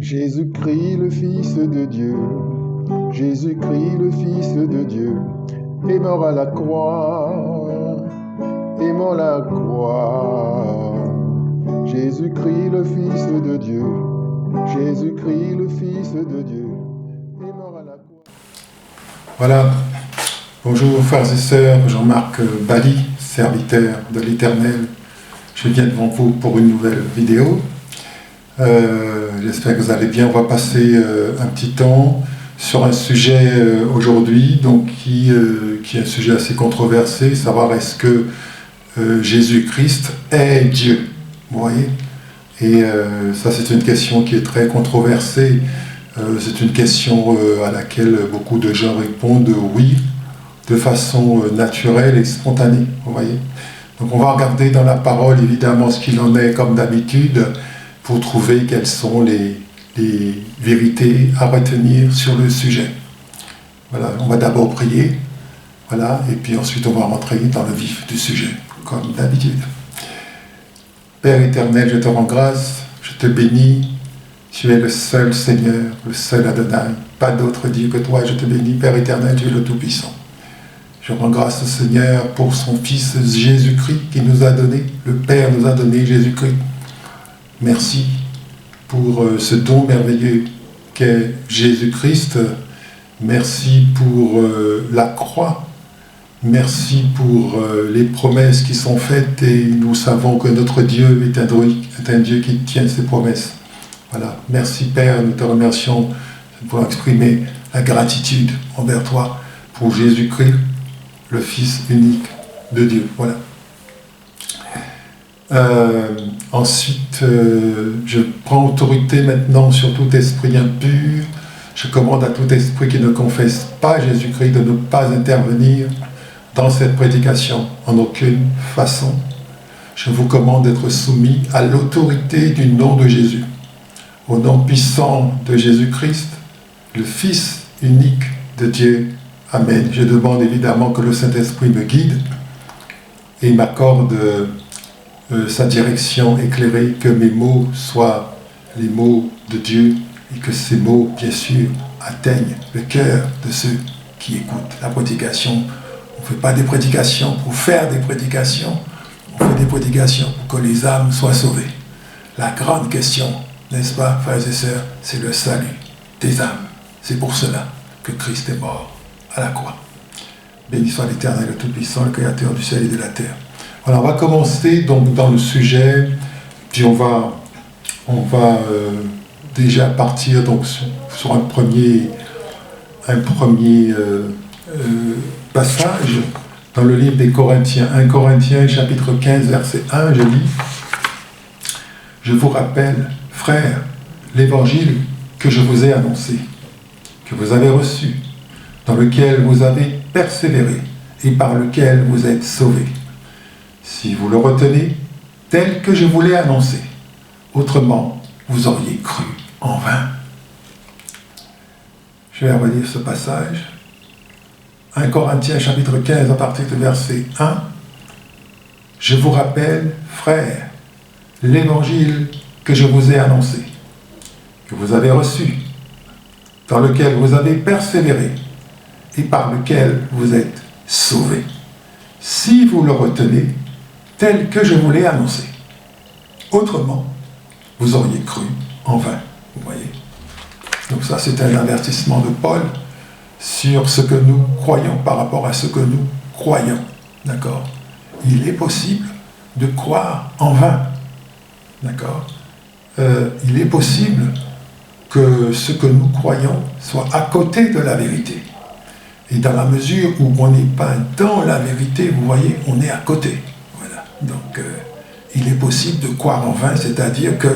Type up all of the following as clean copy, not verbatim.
Jésus-Christ, le Fils de Dieu, Jésus-Christ, le Fils de Dieu, est mort à la croix, est mort à la croix. Jésus-Christ, le Fils de Dieu, Jésus-Christ, le Fils de Dieu, est mort à la croix. Voilà. Bonjour frères et sœurs, Jean-Marc Bali, serviteur de l'Éternel. Je viens devant vous pour une nouvelle vidéo. J'espère que vous allez bien. On va passer un petit temps sur un sujet aujourd'hui, donc qui est un sujet assez controversé, savoir est-ce que Jésus-Christ est Dieu. Vous voyez ? Et ça, c'est une question qui est très controversée. C'est une question à laquelle beaucoup de gens répondent oui, de façon naturelle et spontanée. Vous voyez ? Donc on va regarder dans la parole évidemment ce qu'il en est comme d'habitude pour trouver quelles sont les vérités à retenir sur le sujet. Voilà, on va d'abord prier, voilà, et puis ensuite on va rentrer dans le vif du sujet, comme d'habitude. Père éternel, je te rends grâce, je te bénis, tu es le seul Seigneur, le seul Adonai, pas d'autre Dieu que toi, je te bénis, Père éternel, tu es le Tout-Puissant. Je rends grâce au Seigneur pour son Fils Jésus-Christ qui nous a donné, le Père nous a donné Jésus-Christ. Merci pour ce don merveilleux qu'est Jésus-Christ. Merci pour la croix. Merci pour les promesses qui sont faites et nous savons que notre Dieu est un Dieu qui tient ses promesses. Voilà. Merci Père, nous te remercions pour exprimer la gratitude envers toi pour Jésus-Christ, le Fils unique de Dieu. Voilà. Ensuite, je prends autorité maintenant sur tout esprit impur. Je commande à tout esprit qui ne confesse pas Jésus-Christ de ne pas intervenir dans cette prédication en aucune façon. Je vous commande d'être soumis à l'autorité du nom de Jésus. Au nom puissant de Jésus-Christ, le Fils unique de Dieu. Amen. Je demande évidemment que le Saint-Esprit me guide et m'accorde sa direction éclairée, que mes mots soient les mots de Dieu et que ces mots, bien sûr, atteignent le cœur de ceux qui écoutent la prédication. On ne fait pas des prédications pour faire des prédications, on fait des prédications pour que les âmes soient sauvées. La grande question, n'est-ce pas, frères et sœurs, c'est le salut des âmes. C'est pour cela que Christ est mort à la croix. Béni soit l'Éternel, le Tout-Puissant, le Créateur du ciel et de la terre. Voilà, on va commencer donc dans le sujet, puis on va déjà partir donc sur un premier passage dans le livre des Corinthiens. 1 Corinthiens, chapitre 15, verset 1, je lis. Je vous rappelle, frères, l'évangile que je vous ai annoncé, que vous avez reçu, dans lequel vous avez persévéré et par lequel vous êtes sauvés. Si vous le retenez, tel que je vous l'ai annoncé, autrement, vous auriez cru en vain. Je vais relire ce passage. 1 Corinthiens chapitre 15 à partir du verset 1. Je vous rappelle, frères, l'évangile que je vous ai annoncé, que vous avez reçu, dans lequel vous avez persévéré et par lequel vous êtes sauvés. Si vous le retenez, tel que je vous l'ai annoncé. Autrement, vous auriez cru en vain. Vous voyez ? Donc ça, c'est un avertissement de Paul sur ce que nous croyons par rapport à ce que nous croyons. D'accord ? Il est possible de croire en vain. D'accord ? Il est possible que ce que nous croyons soit à côté de la vérité. Et dans la mesure où on n'est pas dans la vérité, vous voyez, on est à côté. Donc, il est possible de croire en vain, c'est-à-dire que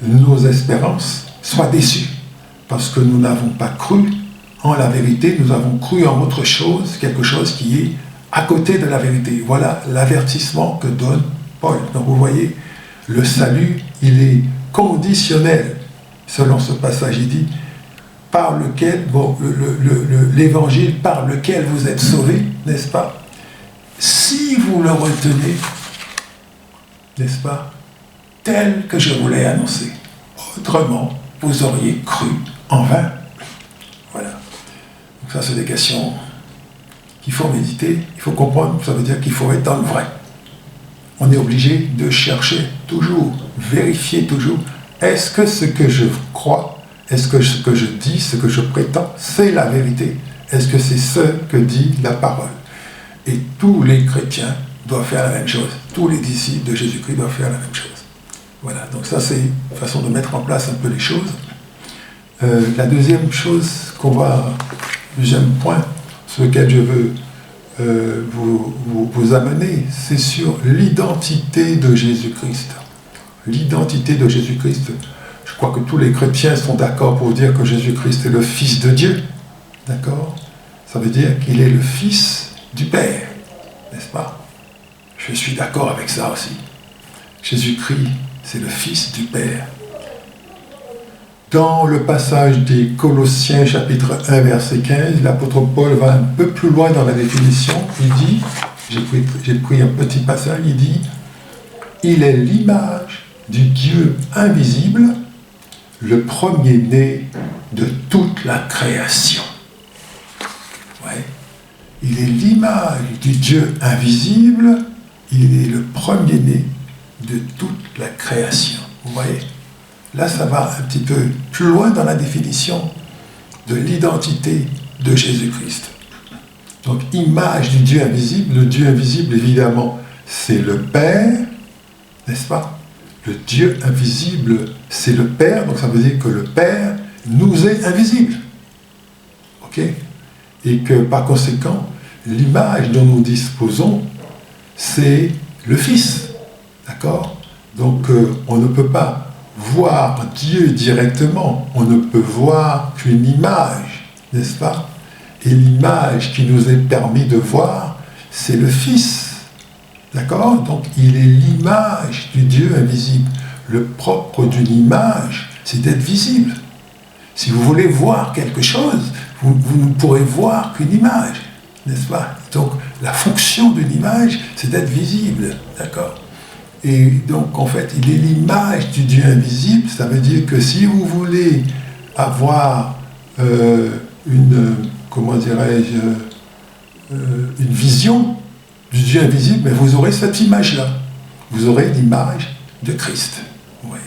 nos espérances soient déçues, parce que nous n'avons pas cru en la vérité, nous avons cru en autre chose, quelque chose qui est à côté de la vérité. Voilà l'avertissement que donne Paul. Donc, vous voyez, le salut, il est conditionnel, selon ce passage, il dit, par lequel, l'évangile par lequel vous êtes sauvés, n'est-ce pas ? Si vous le retenez, n'est-ce pas, tel que je vous l'ai annoncé. Autrement, vous auriez cru en vain. Voilà. Donc ça, c'est des questions qu'il faut méditer, il faut comprendre, ça veut dire qu'il faut être dans le vrai. On est obligé de chercher toujours, vérifier toujours, est-ce que ce que je crois, est-ce que ce que je dis, ce que je prétends, c'est la vérité? Est-ce que c'est ce que dit la parole? Et tous les chrétiens doivent faire la même chose. Tous les disciples de Jésus-Christ doivent faire la même chose. Voilà, donc ça c'est une façon de mettre en place un peu les choses. La deuxième chose deuxième point sur lequel je veux vous amener, c'est sur l'identité de Jésus-Christ. L'identité de Jésus-Christ. Je crois que tous les chrétiens sont d'accord pour dire que Jésus-Christ est le Fils de Dieu. D'accord? Ça veut dire qu'il est le Fils du Père. N'est-ce pas? Je suis d'accord avec ça aussi. Jésus-Christ, c'est le Fils du Père. Dans le passage des Colossiens, chapitre 1, verset 15, l'apôtre Paul va un peu plus loin dans la définition. Il dit, j'ai pris un petit passage, il dit, « Il est l'image du Dieu invisible, le premier-né de toute la création. » Ouais. Il est l'image du Dieu invisible, il est le premier-né de toute la création. Vous voyez? Là, ça va un petit peu plus loin dans la définition de l'identité de Jésus-Christ. Donc, image du Dieu invisible. Le Dieu invisible, évidemment, c'est le Père, n'est-ce pas? Le Dieu invisible, c'est le Père, donc ça veut dire que le Père nous est invisible. Ok? Et que, par conséquent, l'image dont nous disposons, c'est le Fils. D'accord? Donc, on ne peut pas voir Dieu directement, on ne peut voir qu'une image, n'est-ce pas? Et l'image qui nous est permis de voir, c'est le Fils. D'accord? Donc il est l'image du Dieu invisible. Le propre d'une image, c'est d'être visible. Si vous voulez voir quelque chose, vous ne pourrez voir qu'une image, n'est-ce pas? Donc la fonction d'une image, c'est d'être visible. D'accord? Et donc, en fait, il est l'image du Dieu invisible. Ça veut dire que si vous voulez avoir une vision du Dieu invisible, mais vous aurez cette image-là. Vous aurez l'image de Christ. Vous voyez?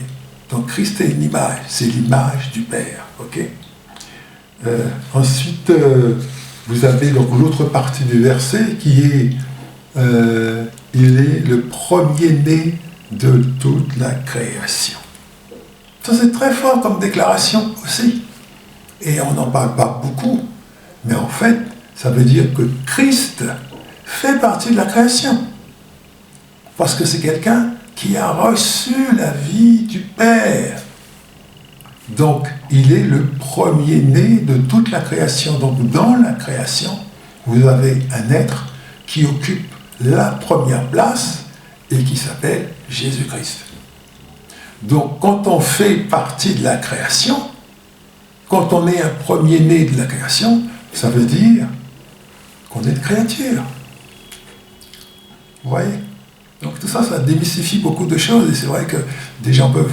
Donc, Christ est une image. C'est l'image du Père. Ok? Ensuite, vous avez donc l'autre partie du verset qui est... il est le premier-né de toute la création. Ça, c'est très fort comme déclaration aussi. Et on n'en parle pas beaucoup. Mais en fait, ça veut dire que Christ fait partie de la création. Parce que c'est quelqu'un qui a reçu la vie du Père. Donc, il est le premier-né de toute la création. Donc, dans la création, vous avez un être qui occupe la première place et qui s'appelle Jésus-Christ. Donc, quand on fait partie de la création, quand on est un premier-né de la création, ça veut dire qu'on est une créature. Vous voyez? Donc tout ça, ça démystifie beaucoup de choses, et c'est vrai que des gens peuvent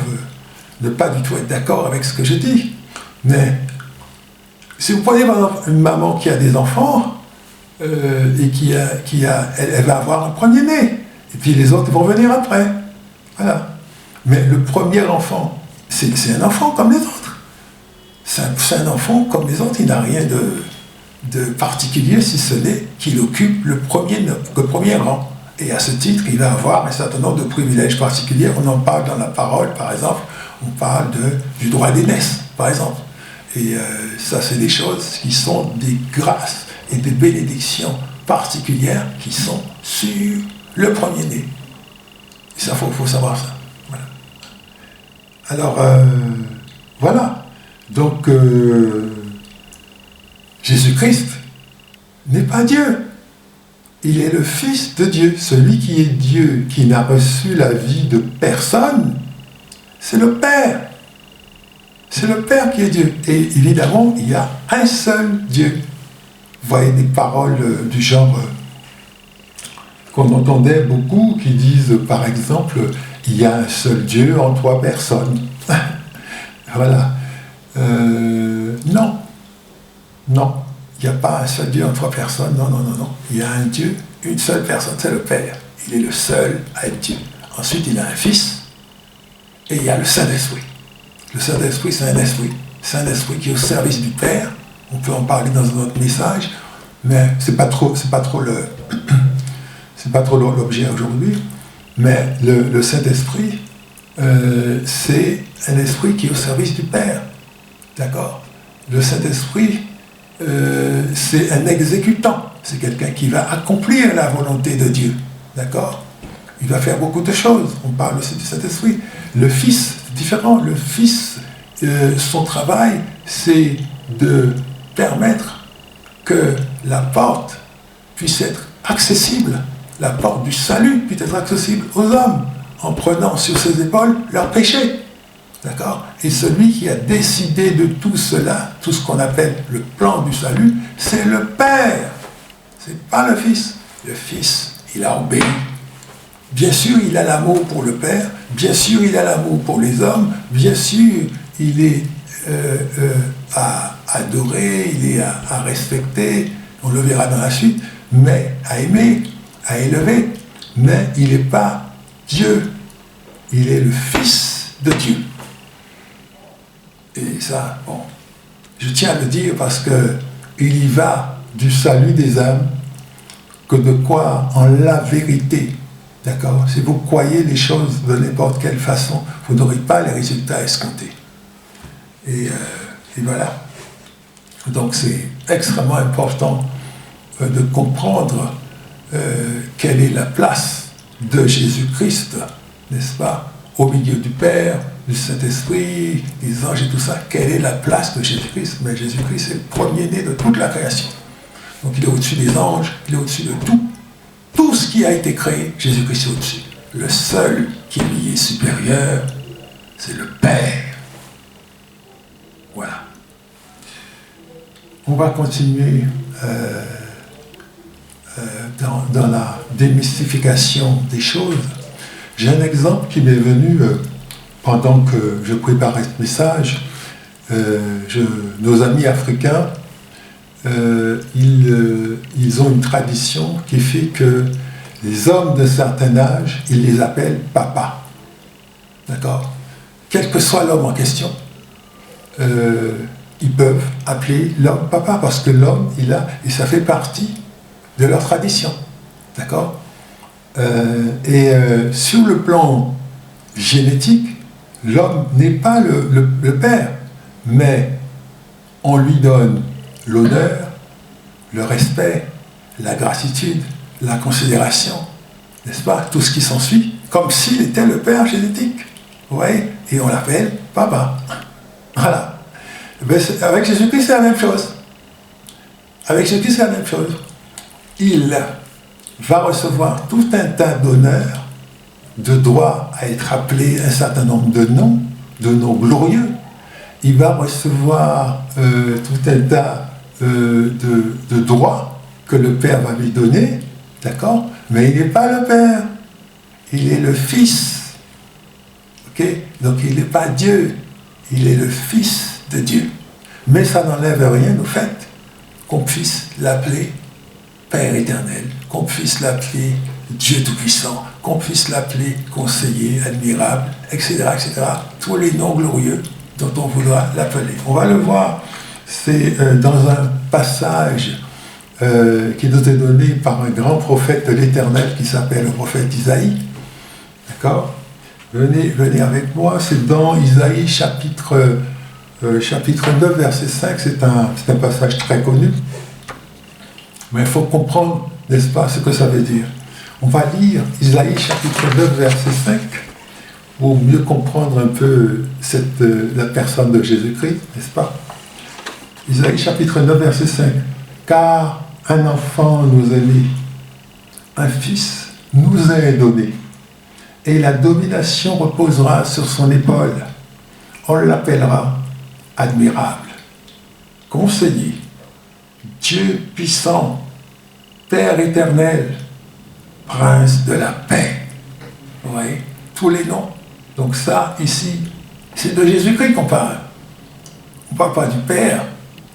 ne pas du tout être d'accord avec ce que je dis. Mais si vous prenez par exemple une maman qui a des enfants, et elle va avoir un premier-né, et puis les autres vont venir après. Voilà. Mais le premier enfant, c'est un enfant comme les autres. C'est un enfant comme les autres, il n'a rien de particulier, si ce n'est qu'il occupe le premier rang. Et à ce titre, il va avoir un certain nombre de privilèges particuliers. On en parle dans la parole, par exemple, on parle du droit d'aînesse, par exemple. Et ça, c'est des choses qui sont des grâces et des bénédictions particulières qui sont sur le premier-né. Et ça, il faut savoir ça. Voilà. Alors, voilà. Donc, Jésus-Christ n'est pas Dieu. Il est le Fils de Dieu. Celui qui est Dieu, qui n'a reçu la vie de personne, c'est le Père. C'est le Père qui est Dieu. Et évidemment, il y a un seul Dieu. Vous voyez des paroles du genre qu'on entendait beaucoup, qui disent, par exemple, il y a un seul Dieu en 3 personnes. Voilà. Non. Non. Il n'y a pas un seul Dieu en trois personnes. Non, non, non, non. Il y a un Dieu, une seule personne, c'est le Père. Il est le seul à être Dieu. Ensuite, il a un Fils et il y a le Saint-Esprit. Le Saint-Esprit, c'est un esprit. C'est un esprit qui est au service du Père. On peut en parler dans un autre message, mais c'est pas trop l'objet aujourd'hui. Mais le Saint-Esprit, c'est un esprit qui est au service du Père. D'accord? Le Saint-Esprit, c'est un exécutant. C'est quelqu'un qui va accomplir la volonté de Dieu. D'accord? Il va faire beaucoup de choses. On parle aussi du Saint-Esprit. Le Fils, c'est différent. Le Fils, son travail, c'est de permettre que la porte puisse être accessible. La porte du salut puisse être accessible aux hommes, en prenant sur ses épaules leurs péchés. D'accord? Et celui qui a décidé de tout cela, tout ce qu'on appelle le plan du salut, c'est le Père. C'est pas le Fils. Le Fils, il a obéi. Bien sûr, il a l'amour pour le Père. Bien sûr, il a l'amour pour les hommes. Bien sûr, il est à adorer, il est à respecter. On le verra dans la suite. Mais à aimer, à élever. Mais il n'est pas Dieu. Il est le Fils de Dieu. Et ça, bon, je tiens à le dire parce qu'il y va du salut des âmes que de croire en la vérité. D'accord? Si vous croyez les choses de n'importe quelle façon, vous n'aurez pas les résultats escomptés. Et voilà. Donc c'est extrêmement important de comprendre quelle est la place de Jésus-Christ, n'est-ce pas? Au milieu du Père, du Saint-Esprit, des anges et tout ça. Quelle est la place de Jésus-Christ? Mais Jésus-Christ est le premier-né de toute la création. Donc il est au-dessus des anges, il est au-dessus de tout. Tout ce qui a été créé, Jésus-Christ est au-dessus. Le seul qui lui est supérieur, c'est le Père. Voilà. On va continuer dans la démystification des choses. J'ai un exemple qui m'est venu pendant que je préparais ce message. Nos amis africains, ils ont une tradition qui fait que les hommes d'un certain âge, ils les appellent papa. D'accord? Quel que soit l'homme en question, ils peuvent appeler l'homme papa parce que l'homme, et ça fait partie de leur tradition. D'accord? Sur le plan génétique, l'homme n'est pas le père, mais on lui donne l'honneur, le respect, la gratitude, la considération, n'est-ce pas? Tout ce qui s'ensuit, comme s'il était le père génétique. Vous voyez? Et on l'appelle papa. Voilà. Avec Jésus-Christ, c'est la même chose. Avec Jésus-Christ, c'est la même chose. Il va recevoir tout un tas d'honneurs, de droits à être appelé un certain nombre de noms glorieux. Il va recevoir tout un tas de droits que le Père va lui donner, d'accord? Mais il n'est pas le Père, il est le Fils. Ok? Donc il n'est pas Dieu, il est le Fils de Dieu. Mais ça n'enlève rien au fait qu'on puisse l'appeler Père éternel, qu'on puisse l'appeler Dieu Tout-Puissant, qu'on puisse l'appeler Conseiller, Admirable, etc., etc. Tous les noms glorieux dont on voudra l'appeler. On va le voir, c'est dans un passage qui nous est donné par un grand prophète de l'Éternel qui s'appelle le prophète Isaïe. D'accord? Venez avec moi, c'est dans Isaïe chapitre 9, verset 5, c'est un passage très connu. Mais il faut comprendre, n'est-ce pas, ce que ça veut dire. On va lire Isaïe chapitre 9, verset 5, pour mieux comprendre un peu la personne de Jésus-Christ, n'est-ce pas? Isaïe chapitre 9, verset 5. Car un enfant nous est né, un fils nous est donné, et la domination reposera sur son épaule. On l'appellera admirable, conseiller, Dieu puissant, Père éternel, Prince de la paix. Vous voyez, tous les noms. Donc ça, ici, c'est de Jésus-Christ qu'on parle. On ne parle pas du Père,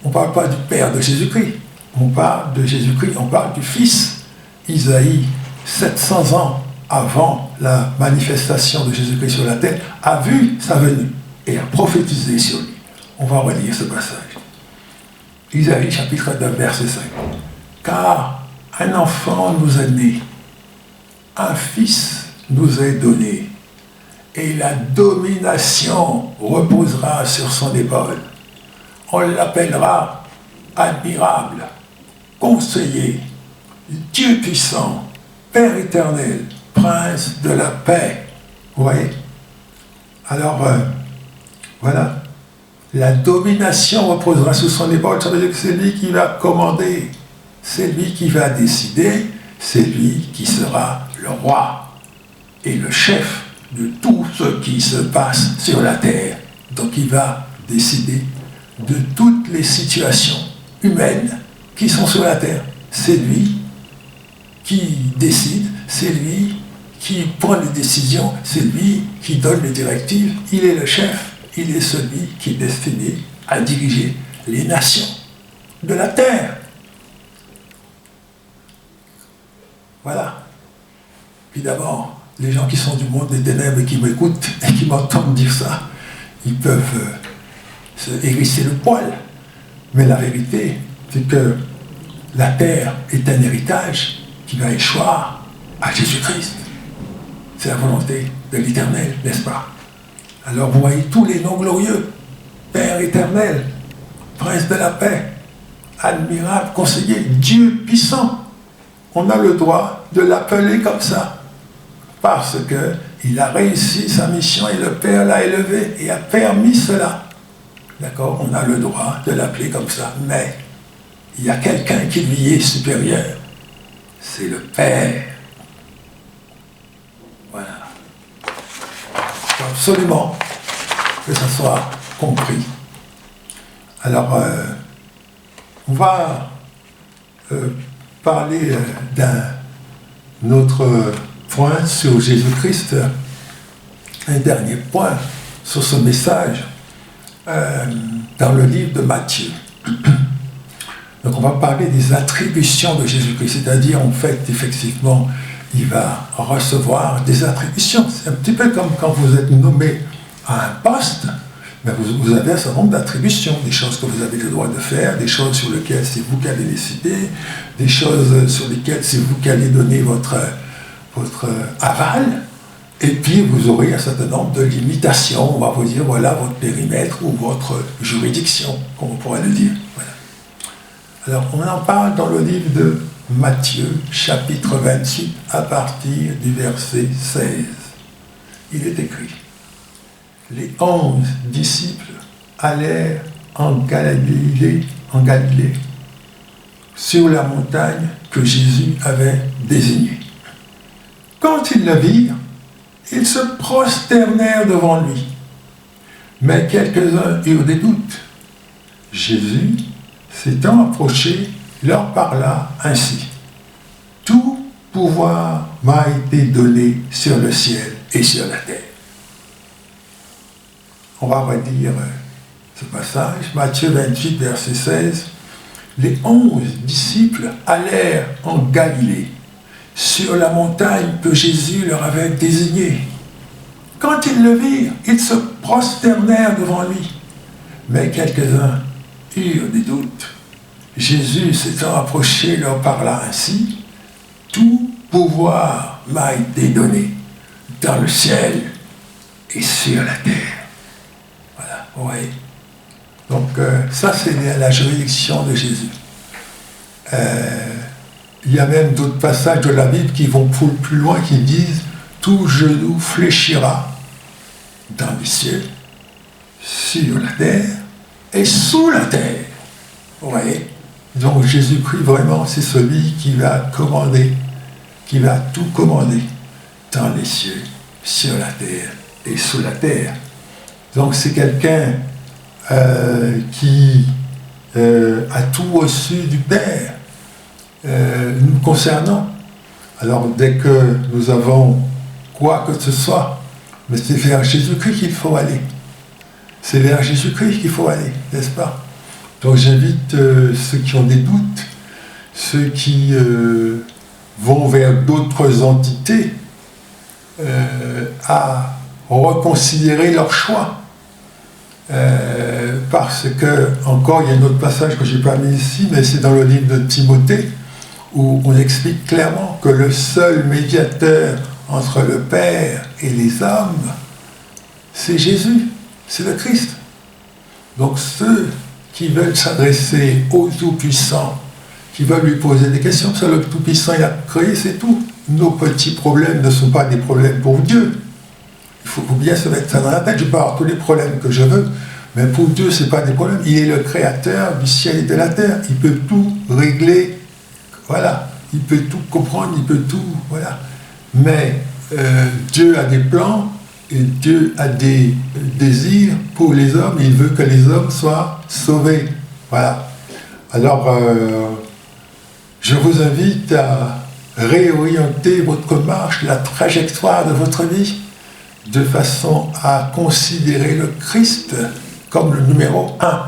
on ne parle pas du Père de Jésus-Christ. On parle de Jésus-Christ, on parle du Fils. Isaïe, 700 ans avant la manifestation de Jésus-Christ sur la terre, a vu sa venue et a prophétisé sur lui. On va relire ce passage. Isaïe, chapitre 9, verset 5. Car un enfant nous est né, un fils nous est donné, et la domination reposera sur son épaule. On l'appellera admirable, conseiller, Dieu puissant, Père éternel, prince de la paix. Vous voyez? Alors, voilà. La domination reposera sur son épaule. Ça veut dire que c'est lui qui va commander, c'est lui qui va décider, c'est lui qui sera le roi et le chef de tout ce qui se passe sur la terre. Donc il va décider de toutes les situations humaines qui sont sur la terre. C'est lui qui décide, c'est lui qui prend les décisions, c'est lui qui donne les directives. Il est le chef, il est celui qui est destiné à diriger les nations de la terre. Voilà. Puis d'abord, les gens qui sont du monde des ténèbres et qui m'écoutent et qui m'entendent dire ça, ils peuvent se hérisser le poil. Mais la vérité, c'est que la terre est un héritage qui va échoir à Jésus-Christ. C'est la volonté de l'Éternel, n'est-ce pas? Alors vous voyez tous les noms glorieux. Père éternel, prince de la paix, admirable, conseiller, Dieu puissant. On a le droit de l'appeler comme ça, parce qu'il a réussi sa mission et le Père l'a élevé et a permis cela. D'accord? On a le droit de l'appeler comme ça, mais il y a quelqu'un qui lui est supérieur. C'est le Père. Voilà. Il faut absolument que ça soit compris. Alors, on va parler d'un autre point sur Jésus-Christ, un dernier point sur ce message dans le livre de Matthieu. Donc on va parler des attributions de Jésus-Christ, c'est-à-dire en fait, effectivement, il va recevoir des attributions. C'est un petit peu comme quand vous êtes nommé à un poste, mais vous avez un certain nombre d'attributions, des choses que vous avez le droit de faire, des choses sur lesquelles c'est vous qui allez décider, des choses sur lesquelles c'est vous qui allez donner votre aval, et puis vous aurez un certain nombre de limitations. On va vous dire, voilà votre périmètre ou votre juridiction, comme on pourrait le dire. Voilà. Alors, on en parle dans le livre de Matthieu, chapitre 28, à partir du verset 16. Il est écrit: les 11 disciples allèrent en Galilée, sur la montagne que Jésus avait désignée. Quand ils le virent, ils se prosternèrent devant lui. Mais quelques-uns eurent des doutes. Jésus, s'étant approché, leur parla ainsi: tout pouvoir m'a été donné sur le ciel et sur la terre. On va redire ce passage, Matthieu 28, verset 16. Les 11 disciples allèrent en Galilée, sur la montagne que Jésus leur avait désignée. Quand ils le virent, ils se prosternèrent devant lui. Mais quelques-uns eurent des doutes. Jésus, s'étant approché, leur parla ainsi: tout pouvoir m'a été donné dans le ciel et sur la terre. Voilà, vous voyez. Donc, ça, c'est la juridiction de Jésus. Il y a même d'autres passages de la Bible qui vont plus loin, qui disent: tout genou fléchira dans les cieux, sur la terre et sous la terre. Vous voyez? Donc Jésus-Christ, vraiment, c'est celui qui va commander, qui va tout commander dans les cieux, sur la terre et sous la terre. Donc c'est quelqu'un qui a tout reçu du Père. Nous concernant. Alors dès que nous avons quoi que ce soit, mais c'est vers Jésus-Christ qu'il faut aller. C'est vers Jésus-Christ qu'il faut aller, n'est-ce pas? Donc j'invite ceux qui ont des doutes, ceux qui vont vers d'autres entités, à reconsidérer leur choix. Parce que, encore, il y a un autre passage que je n'ai pas mis ici, mais c'est dans le livre de Timothée, où on explique clairement que le seul médiateur entre le Père et les hommes, c'est Jésus, c'est le Christ. Donc ceux qui veulent s'adresser au Tout-Puissant, qui veulent lui poser des questions, parce que le Tout-Puissant, il a créé, c'est tout. Nos petits problèmes ne sont pas des problèmes pour Dieu. Il faut bien se mettre ça dans la tête. Je peux avoir tous les problèmes que je veux, mais pour Dieu, ce n'est pas des problèmes. Il est le créateur du ciel et de la terre. Il peut tout régler. Voilà. Il peut tout comprendre, il peut tout. Voilà. Mais Dieu a des plans et Dieu a des désirs pour les hommes. Et il veut que les hommes soient sauvés. Voilà. Alors, je vous invite à réorienter votre marche, la trajectoire de votre vie, de façon à considérer le Christ comme le numéro 1,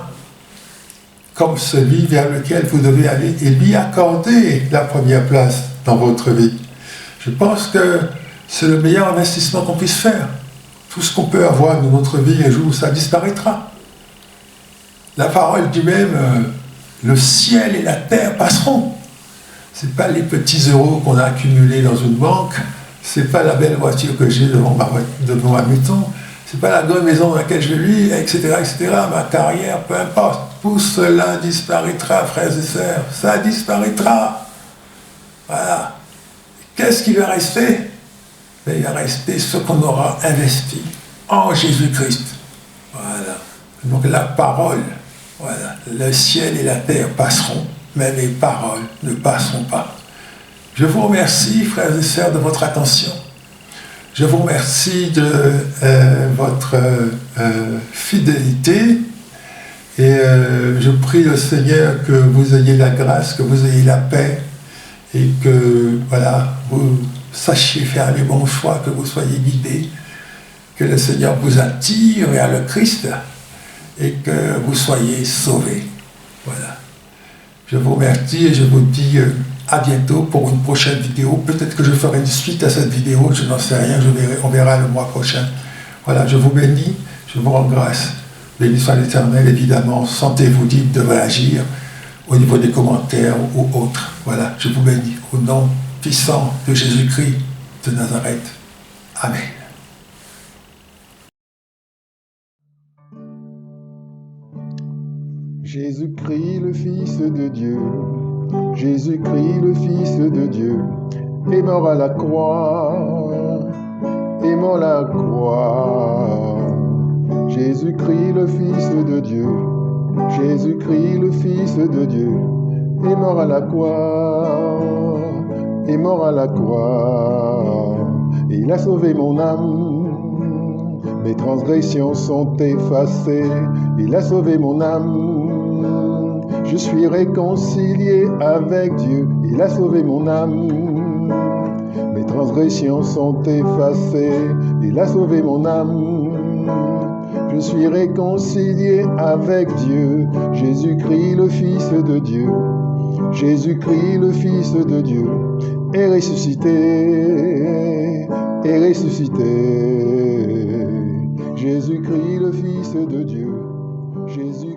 comme celui vers lequel vous devez aller et lui accorder la première place dans votre vie. Je pense que c'est le meilleur investissement qu'on puisse faire. Tout ce qu'on peut avoir dans notre vie, un jour, ça disparaîtra. La parole dit même, le ciel et la terre passeront. Ce n'est pas les petits euros qu'on a accumulés dans une banque, c'est pas la belle voiture que j'ai devant ma maison, c'est pas la grande maison dans laquelle je vis, etc., ma carrière, peu importe. Tout cela disparaîtra, frères et sœurs, ça disparaîtra. Voilà. Qu'est-ce qui va rester? Il va rester ce qu'on aura investi en Jésus-Christ. Voilà. Donc la parole, voilà. Le ciel et la terre passeront, mais les paroles ne passeront pas. Je vous remercie, frères et sœurs, de votre attention. Je vous remercie de votre fidélité. Et je prie le Seigneur que vous ayez la grâce, que vous ayez la paix, et que voilà, vous sachiez faire les bons choix, que vous soyez guidés, que le Seigneur vous attire vers le Christ, et que vous soyez sauvés. Voilà. Je vous remercie et je vous dis à bientôt pour une prochaine vidéo. Peut-être que je ferai une suite à cette vidéo, je n'en sais rien, on verra le mois prochain. Voilà, je vous bénis, je vous rends grâce. Béni soit l'Éternel, évidemment, sentez-vous libre de réagir au niveau des commentaires ou autres. Voilà, je vous bénis au nom puissant de Jésus-Christ de Nazareth. Amen. Jésus-Christ, le Fils de Dieu, Jésus-Christ, le Fils de Dieu, est mort à la croix, est mort à la croix. Jésus-Christ, le Fils de Dieu, Jésus-Christ, le Fils de Dieu, est mort à la croix, est mort à la croix. Il a sauvé mon âme, mes transgressions sont effacées. Il a sauvé mon âme, je suis réconcilié avec Dieu. Il a sauvé mon âme, mes transgressions sont effacées. Il a sauvé mon âme, je suis réconcilié avec Dieu. Jésus-Christ, le Fils de Dieu, Jésus-Christ, le Fils de Dieu, est ressuscité, est ressuscité. Jésus-Christ, le Fils de Dieu, Jésus